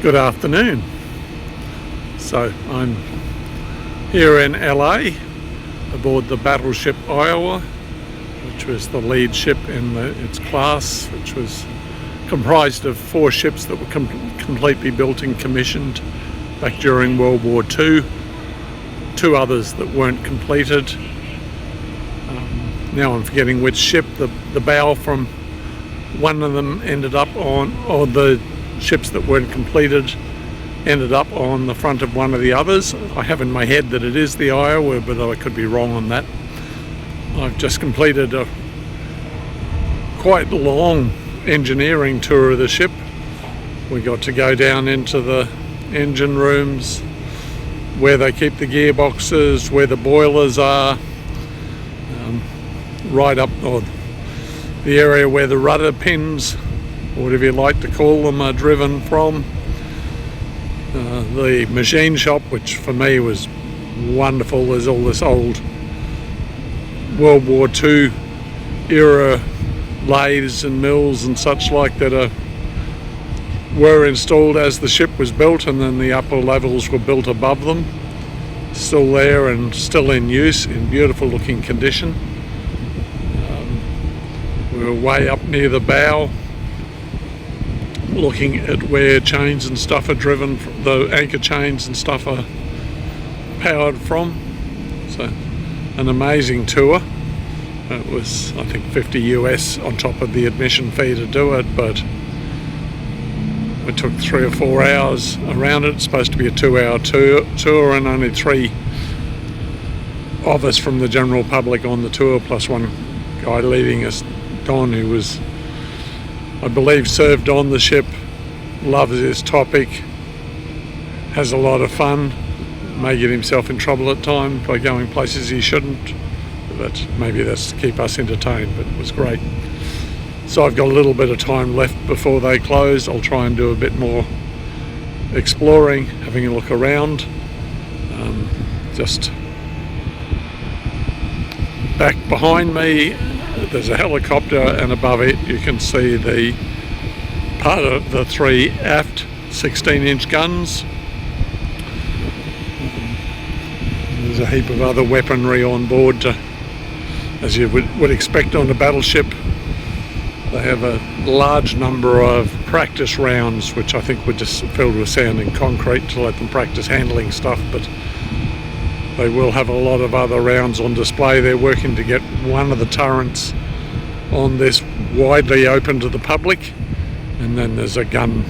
Good afternoon. So I'm here in LA aboard the Battleship Iowa, which was the lead ship in its class, which was comprised of 4 ships that were completely built and commissioned back during World War II, 2 others that weren't completed. Now I'm forgetting which ship. The bow from one of them ended up on, or the ships that weren't completed ended up on the front of one of the others. I have in my head that it is the Iowa, but I could be wrong on that. I've just completed a quite long engineering tour of the ship. We got to go down into the engine rooms, where they keep the gearboxes, where the boilers are, right up, or the area where the rudder pins, or whatever you like to call them, are driven from. The machine shop, which for me was wonderful. There's all this old World War II era lathes and mills and such like that were installed as the ship was built, and then the upper levels were built above them. Still there and still in use, in beautiful looking condition. We were way up near the bow, looking at where chains and stuff are driven, the anchor chains and stuff are powered from. So an amazing tour. It was, I think, $50 US on top of the admission fee to do it, but it took 3 or 4 hours around it. It's supposed to be a 2-hour tour, and only 3 of us from the general public on the tour, plus one guy leading us, Don, who was, I believe, served on the ship, loves his topic, has a lot of fun, may get himself in trouble at times by going places he shouldn't, but maybe that's to keep us entertained. But it was great. So I've got a little bit of time left before they close. I'll try and do a bit more exploring, having a look around. Just back behind me there's a helicopter, and above it you can see the part of the 3 aft 16-inch guns. There's a heap of other weaponry on board, as you would expect on a battleship. They have a large number of practice rounds, which I think were just filled with sand and concrete to let them practice handling stuff, but they will have a lot of other rounds on display. They're working to get one of the turrets on this widely open to the public, and then there's a gun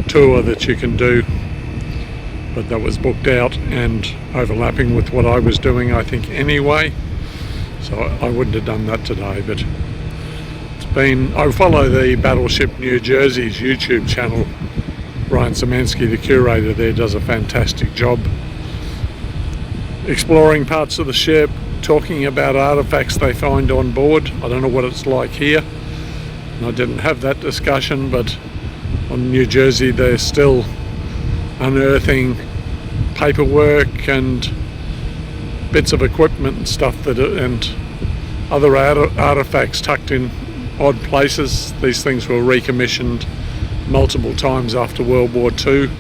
tour that you can do, but that was booked out and overlapping with what I was doing, I think, anyway, so I wouldn't have done that today. But I follow the Battleship New Jersey's YouTube channel. Ryan Szymanski, the curator there, does a fantastic job exploring parts of the ship, talking about artifacts they find on board. I don't know what it's like here, and I didn't have that discussion, but on New Jersey they're still unearthing paperwork and bits of equipment and stuff and other artifacts tucked in odd places. These things were recommissioned multiple times after World War II.